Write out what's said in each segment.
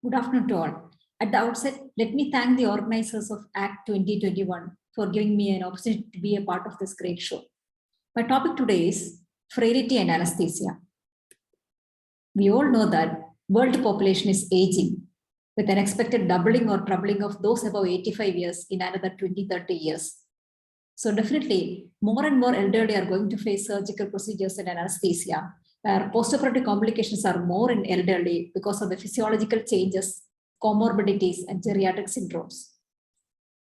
Good afternoon to all. At the outset, let me thank the organizers of ACT 2021 for giving me an opportunity to be a part of this great show. My topic today is Frailty and Anaesthesia. We all know that world population is aging with an expected doubling or trebling of those above 85 years in another 20-30 years. So definitely more and more elderly are going to face surgical procedures and anesthesia, where postoperative complications are more in elderly because of the physiological changes, comorbidities, and geriatric syndromes.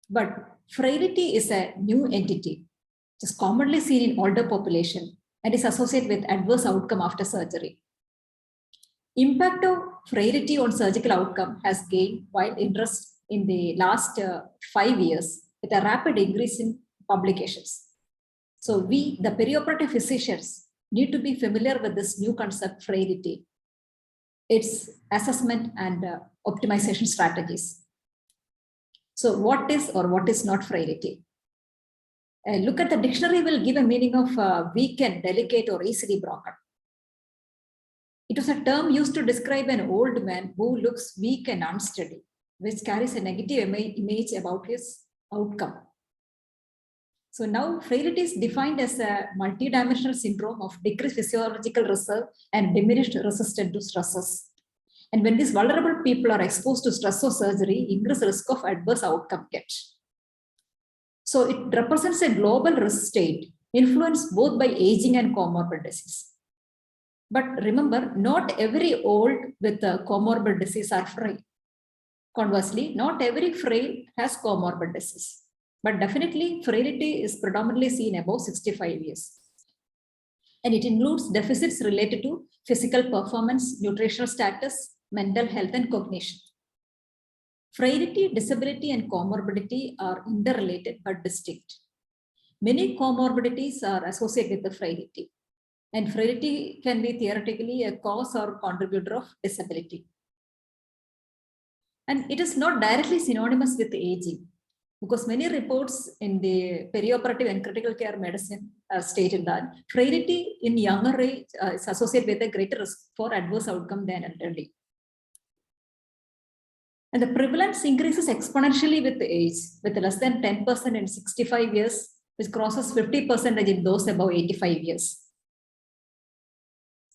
But frailty is a new entity, which is commonly seen in older population and is associated with adverse outcome after surgery. Impact of frailty on surgical outcome has gained wide interest in the last 5 years with a rapid increase in publications. So we, the perioperative physicians, need to be familiar with this new concept, frailty, its assessment and optimization strategies. So what is or what is not frailty? Look at the dictionary will give a meaning of weakened, delicate, or easily broken. It was a term used to describe an old man who looks weak and unsteady, which carries a negative image about his outcome. So now frailty is defined as a multidimensional syndrome of decreased physiological reserve and diminished resistance to stresses. And when these vulnerable people are exposed to stress or surgery, increased risk of adverse outcome get. So it represents a global risk state influenced both by aging and comorbid disease. But remember, not every old with a comorbid disease are frail. Conversely, not every frail has comorbid disease. But definitely, frailty is predominantly seen above 65 years. And it includes deficits related to physical performance, nutritional status, mental health, and cognition. Frailty, disability, and comorbidity are interrelated but distinct. Many comorbidities are associated with the frailty. And frailty can be theoretically a cause or contributor of disability. And it is not directly synonymous with aging, because many reports in the perioperative and critical care medicine stated that frailty in younger age is associated with a greater risk for adverse outcome than elderly. And the prevalence increases exponentially with age, with less than 10% in 65 years, which crosses 50% in those above 85 years.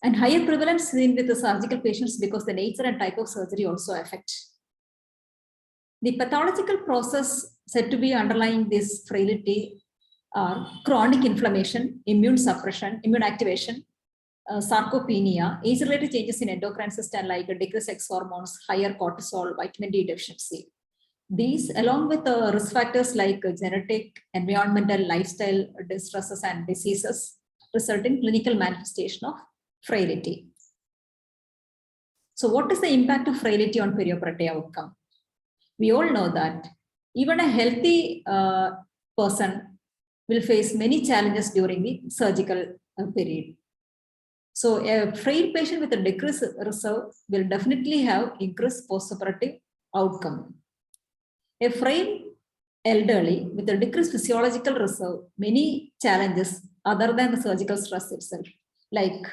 And higher prevalence seen with the surgical patients because the nature and type of surgery also affect. The pathological process said to be underlying this frailty are chronic inflammation, immune suppression, immune activation, sarcopenia, age-related changes in endocrine system like decreased sex hormones, higher cortisol, vitamin D deficiency. These, along with risk factors like genetic, environmental, lifestyle distresses and diseases, result in clinical manifestation of frailty. So what is the impact of frailty on perioperative outcome? We all know that even a healthy person will face many challenges during the surgical period. So a frail patient with a decreased reserve will definitely have increased postoperative outcome. A frail elderly with a decreased physiological reserve, many challenges other than the surgical stress itself, like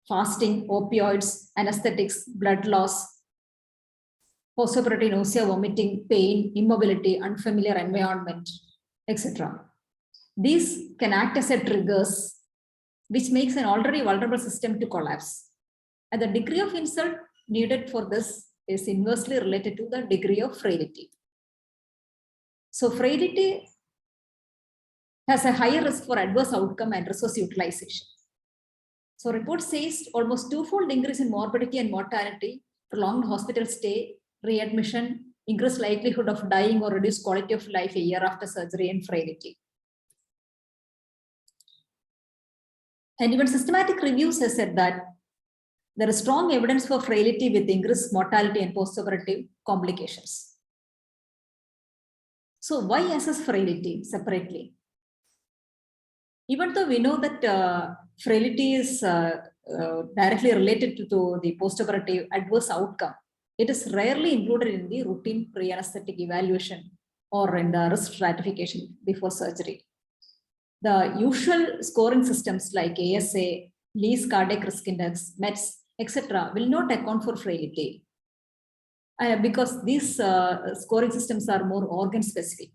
fasting, opioids, anesthetics, blood loss, postoperative nausea, vomiting, pain, immobility, unfamiliar environment, etc. These can act as a triggers, which makes an already vulnerable system to collapse. And the degree of insult needed for this is inversely related to the degree of frailty. So frailty has a higher risk for adverse outcome and resource utilization. So report says almost twofold increase in morbidity and mortality, prolonged hospital stay, readmission, increased likelihood of dying or reduced quality of life a year after surgery and frailty. And even systematic reviews have said that there is strong evidence for frailty with increased mortality and postoperative complications. So why assess frailty separately? Even though we know that frailty is directly related to the postoperative adverse outcome, it is rarely included in the routine pre-anesthetic evaluation or in the risk stratification before surgery. The usual scoring systems like ASA, least cardiac risk index, METs, etc., will not account for frailty because these scoring systems are more organ specific.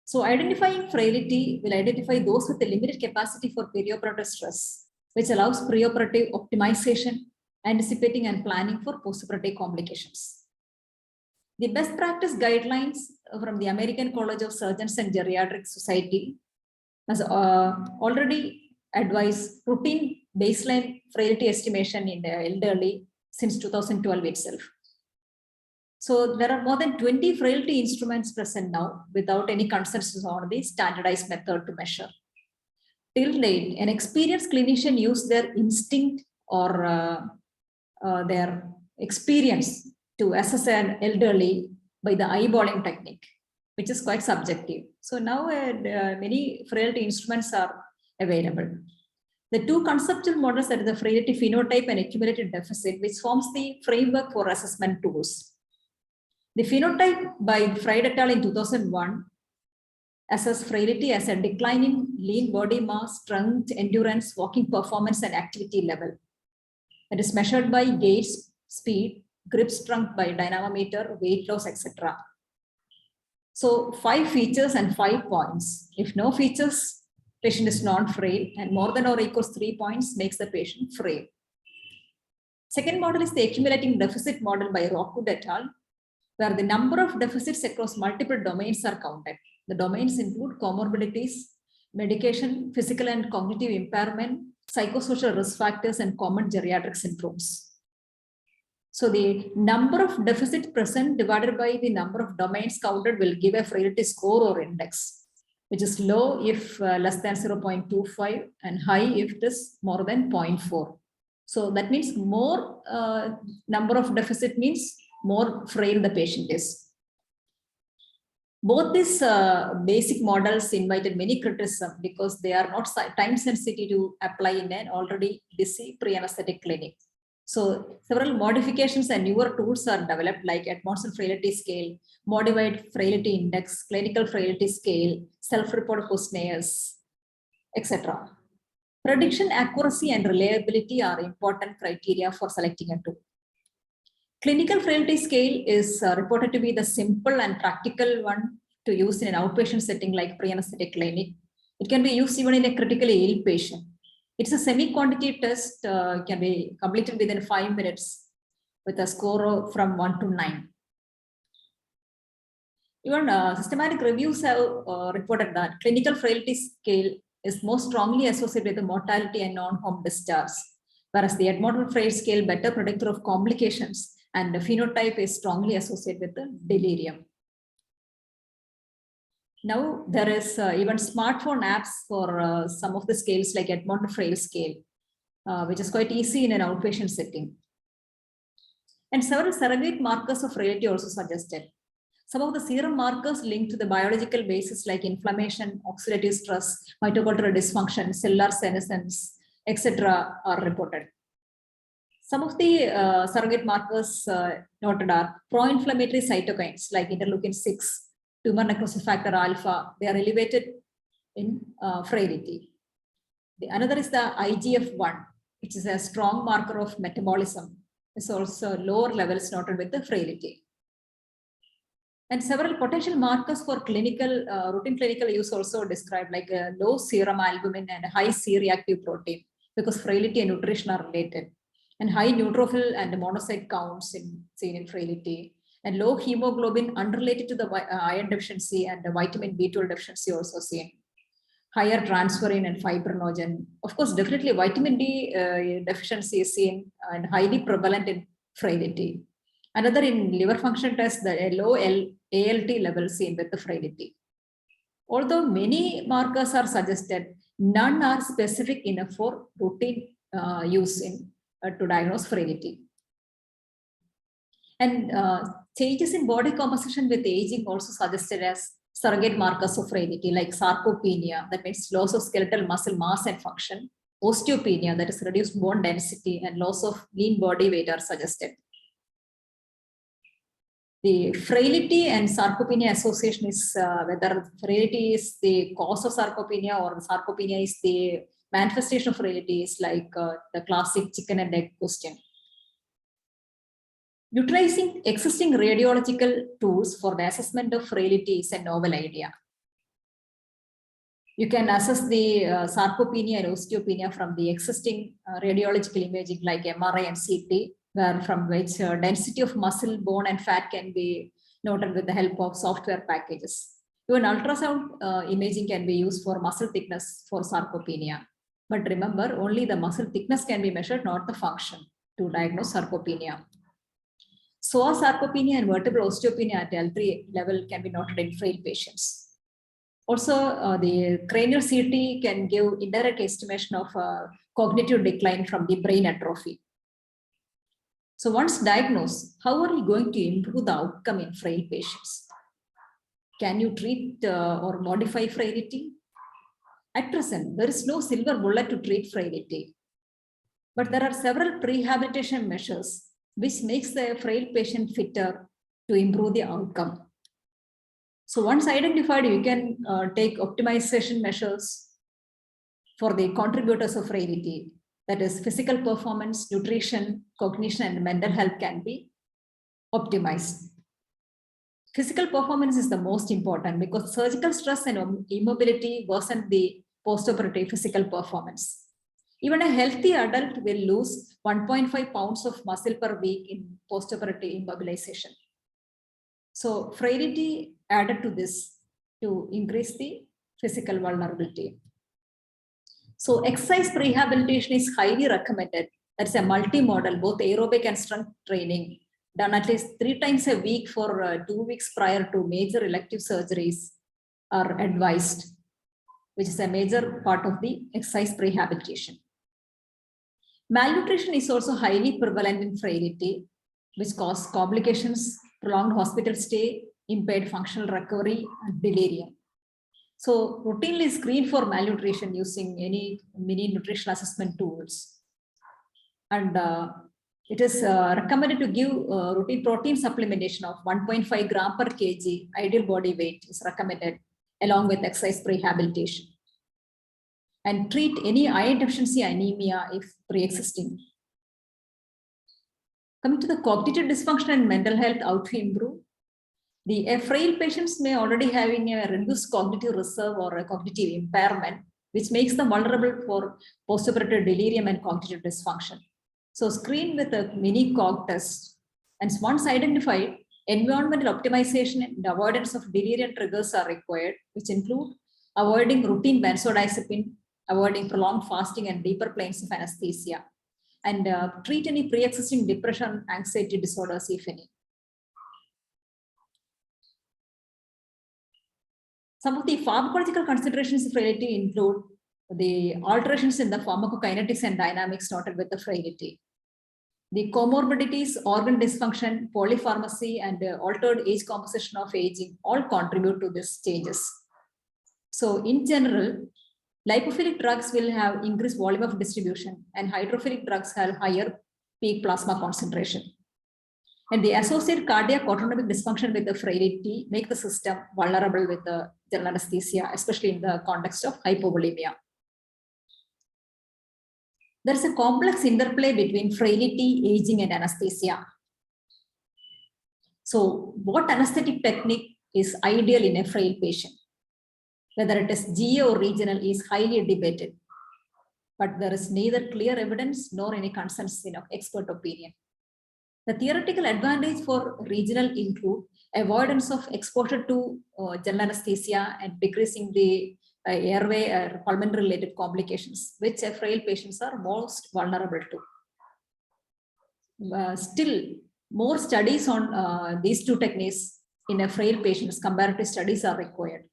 So identifying frailty will identify those with a limited capacity for perioperative stress, which allows preoperative optimization, anticipating and planning for postoperative complications. The best practice guidelines from the American College of Surgeons and Geriatric Society has already advised routine baseline frailty estimation in the elderly since 2012 itself. So there are more than 20 frailty instruments present now without any consensus on the standardized method to measure. Till date, an experienced clinician used their instinct or their experience to assess an elderly by the eyeballing technique, which is quite subjective. So now many frailty instruments are available. The two conceptual models are the frailty phenotype and accumulated deficit, which forms the framework for assessment tools. The phenotype by Frail et al. In 2001 assess frailty as a decline in lean body mass, strength, endurance, walking performance, and activity level. It is measured by gait, speed, grip strength by dynamometer, weight loss, etc. So 5 features and 5 points. If no features, patient is non-frail, and more than or equals 3 points makes the patient frail. Second model is the accumulating deficit model by Rockwood et al., where the number of deficits across multiple domains are counted. The domains include comorbidities, medication, physical and cognitive impairment, psychosocial risk factors, and common geriatric syndromes. So the number of deficits present divided by the number of domains counted will give a frailty score or index, which is low if less than 0.25 and high if it is more than 0.4. So that means more number of deficit means more frail the patient is. Both these basic models invited many criticism because they are not time sensitive to apply in an already busy pre-anesthetic clinic. So several modifications and newer tools are developed like Edmondson Frailty Scale, Modified Frailty Index, Clinical Frailty Scale, Self-Report Questionnaires, etc. Prediction accuracy and reliability are important criteria for selecting a tool. Clinical Frailty Scale is reported to be the simple and practical one to use in an outpatient setting like pre-anesthetic clinic. It can be used even in a critically ill patient. It's a semi-quantitative test, can be completed within 5 minutes with a score from 1 to 9. Even systematic reviews have reported that clinical frailty scale is most strongly associated with the mortality and non-home discharge, whereas the Edmondson Frail scale better predictor of complications, and the phenotype is strongly associated with the delirium. Now there is even smartphone apps for some of the scales like Edmondson Frail scale, which is quite easy in an outpatient setting. And several surrogate markers of frailty also suggested. Some of the serum markers linked to the biological basis like inflammation, oxidative stress, mitochondrial dysfunction, cellular senescence, etc. are reported. Some of the surrogate markers noted are pro-inflammatory cytokines like interleukin-6, tumor necrosis factor alpha. They are elevated in frailty. Another is the IGF-1, which is a strong marker of metabolism. It's also lower levels noted with the frailty. And several potential markers for clinical, routine clinical use also described, like low serum albumin and high C-reactive protein, because frailty and nutrition are related. And high neutrophil and monocyte counts seen in frailty, and low hemoglobin unrelated to the iron deficiency and the vitamin B12 deficiency also seen. Higher transferrin and fibrinogen. Of course, definitely vitamin D deficiency is seen and highly prevalent in frailty. Another in liver function test, the low ALT level seen with the frailty. Although many markers are suggested, none are specific enough for routine use in to diagnose frailty. And changes in body composition with aging also suggested as surrogate markers of frailty, like sarcopenia, that means loss of skeletal muscle mass and function, osteopenia, that is reduced bone density, and loss of lean body weight are suggested. The frailty and sarcopenia association is whether frailty is the cause of sarcopenia or sarcopenia is the manifestation of frailty is like the classic chicken and egg question. Utilizing existing radiological tools for the assessment of frailty is a novel idea. You can assess the sarcopenia and osteopenia from the existing radiological imaging like MRI and CT, from which density of muscle, bone, and fat can be noted with the help of software packages. Even ultrasound imaging can be used for muscle thickness for sarcopenia. But remember, only the muscle thickness can be measured, not the function, to diagnose sarcopenia. Psoas sarcopenia and vertebral osteopenia at L3 level can be noted in frail patients. Also, the cranial CT can give indirect estimation of cognitive decline from the brain atrophy. So once diagnosed, how are you going to improve the outcome in frail patients? Can you treat or modify frailty? At present, there is no silver bullet to treat frailty. But there are several prehabilitation measures which makes the frail patient fitter to improve the outcome. So once identified, you can take optimization measures for the contributors of frailty. That is, physical performance, nutrition, cognition, and mental health can be optimized. Physical performance is the most important because surgical stress and immobility worsen the postoperative physical performance. Even a healthy adult will lose 1.5 pounds of muscle per week in postoperative immobilization. So frailty added to this to increase the physical vulnerability. So exercise prehabilitation is highly recommended. That's a multi-modal, both aerobic and strength training, done at least 3 times a week for 2 weeks prior to major elective surgeries are advised, which is a major part of the exercise prehabilitation. Malnutrition is also highly prevalent in frailty, which causes complications, prolonged hospital stay, impaired functional recovery, and delirium. So routinely screen for malnutrition using any mini nutritional assessment tools. And it is recommended to give routine protein supplementation of 1.5 gram per kg ideal body weight is recommended along with exercise prehabilitation. And treat any iron deficiency anemia if pre-existing. Coming to the cognitive dysfunction and mental health, how to improve. The frail patients may already having a reduced cognitive reserve or a cognitive impairment, which makes them vulnerable for postoperative delirium and cognitive dysfunction. So screen with a mini cog test. And once identified, environmental optimization and avoidance of delirium triggers are required, which include avoiding routine benzodiazepine, avoiding prolonged fasting and deeper planes of anesthesia, and treat any pre-existing depression, anxiety disorders, if any. Some of the pharmacological considerations of frailty include the alterations in the pharmacokinetics and dynamics noted with the frailty. The comorbidities, organ dysfunction, polypharmacy, and altered age composition of aging all contribute to these changes. So in general, lipophilic drugs will have increased volume of distribution and hydrophilic drugs have higher peak plasma concentration. And the associated cardiac autonomic dysfunction with the frailty make the system vulnerable with the general anesthesia, especially in the context of hypovolemia. There is a complex interplay between frailty, aging, and anesthesia. So what anesthetic technique is ideal in a frail patient? Whether it is GA or regional is highly debated, but there is neither clear evidence nor any consensus in expert opinion. The theoretical advantage for regional include avoidance of exposure to general anesthesia and decreasing the airway or pulmonary related complications, which frail patients are most vulnerable to. Still, more studies on these two techniques in a frail patients, comparative studies are required.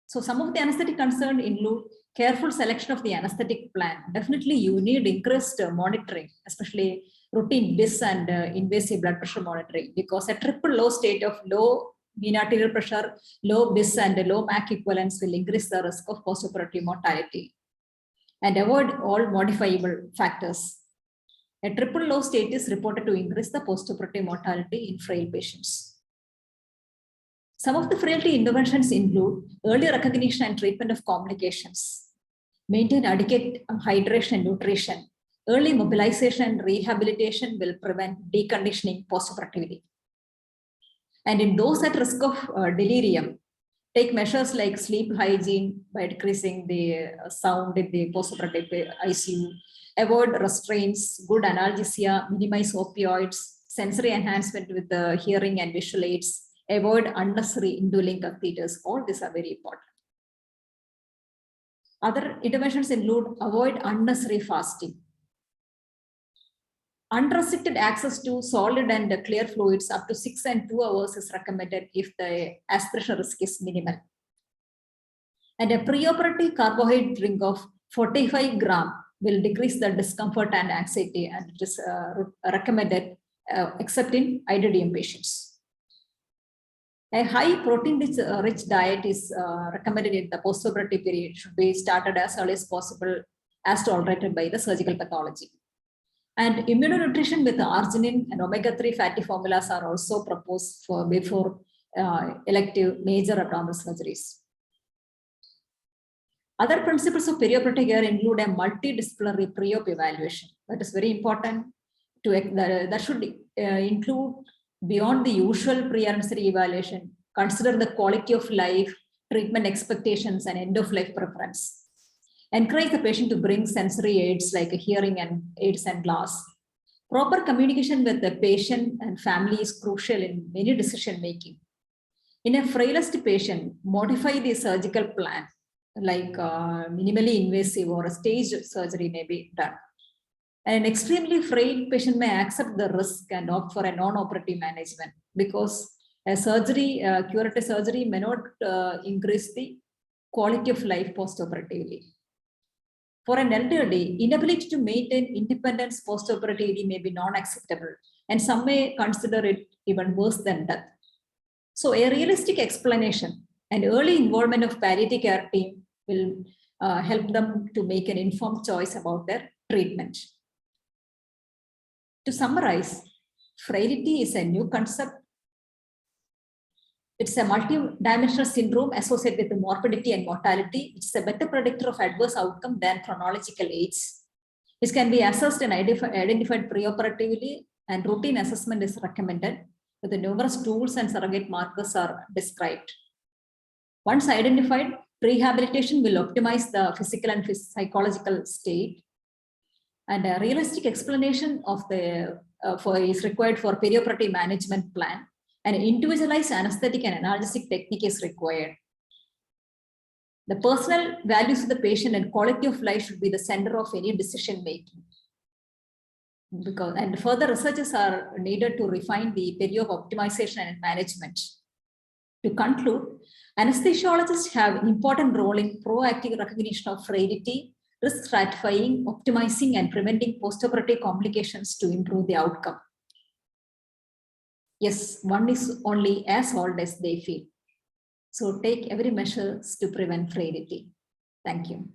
So some of the anesthetic concerns include careful selection of the anesthetic plan. Definitely you need increased monitoring, especially routine BIS and invasive blood pressure monitoring, because a triple low state of low mean arterial pressure, low BIS and low MAC equivalence will increase the risk of postoperative mortality. And avoid all modifiable factors. A triple low state is reported to increase the postoperative mortality in frail patients. Some of the frailty interventions include early recognition and treatment of complications, maintain adequate hydration and nutrition. Early mobilization and rehabilitation will prevent deconditioning postoperatively. And in those at risk of delirium, take measures like sleep hygiene by decreasing the sound in the postoperative ICU, avoid restraints, good analgesia, minimize opioids, sensory enhancement with the hearing and visual aids, avoid unnecessary indwelling catheters. All these are very important. Other interventions include avoid unnecessary fasting. Unrestricted access to solid and clear fluids up to 6 and 2 hours is recommended if the aspiration risk is minimal. And a preoperative carbohydrate drink of 45 grams will decrease the discomfort and anxiety, and it is recommended except in IDDM patients. A high protein rich diet is recommended in the postoperative period. It should be started as early as possible as tolerated by the surgical pathology. And immunonutrition with arginine and omega-3 fatty formulas are also proposed for before elective major abdominal surgeries. Other principles of perioperative care include a multidisciplinary pre-op evaluation. That is very important. That should include, beyond the usual pre-anesthetic evaluation, consider the quality of life, treatment expectations, and end-of-life preference. Encourage the patient to bring sensory aids like hearing and aids and glass. Proper communication with the patient and family is crucial in many decision making. In a frailest patient, modify the surgical plan, like minimally invasive or a staged surgery may be done. An extremely frail patient may accept the risk and opt for a non-operative management, because a surgery, curative surgery may not increase the quality of life postoperatively. For an elderly, inability to maintain independence postoperatively may be non-acceptable, and some may consider it even worse than death. So a realistic explanation and early involvement of palliative care team will help them to make an informed choice about their treatment. To summarize, frailty is a new concept. It's a multi-dimensional syndrome associated with morbidity and mortality, which is a better predictor of adverse outcome than chronological age. This can be assessed and identified preoperatively, and routine assessment is recommended, but the numerous tools and surrogate markers are described. Once identified, rehabilitation will optimize the physical and psychological state, and a realistic explanation of the is required for perioperative management plan. An individualized anesthetic and analgesic technique is required. The personal values of the patient and quality of life should be the center of any decision making. And further researches are needed to refine the periop optimization and management. To conclude, anesthesiologists have an important role in proactive recognition of frailty, risk stratifying, optimizing, and preventing postoperative complications to improve the outcome. Yes, one is only as old as they feel. So take every measure to prevent frailty. Thank you.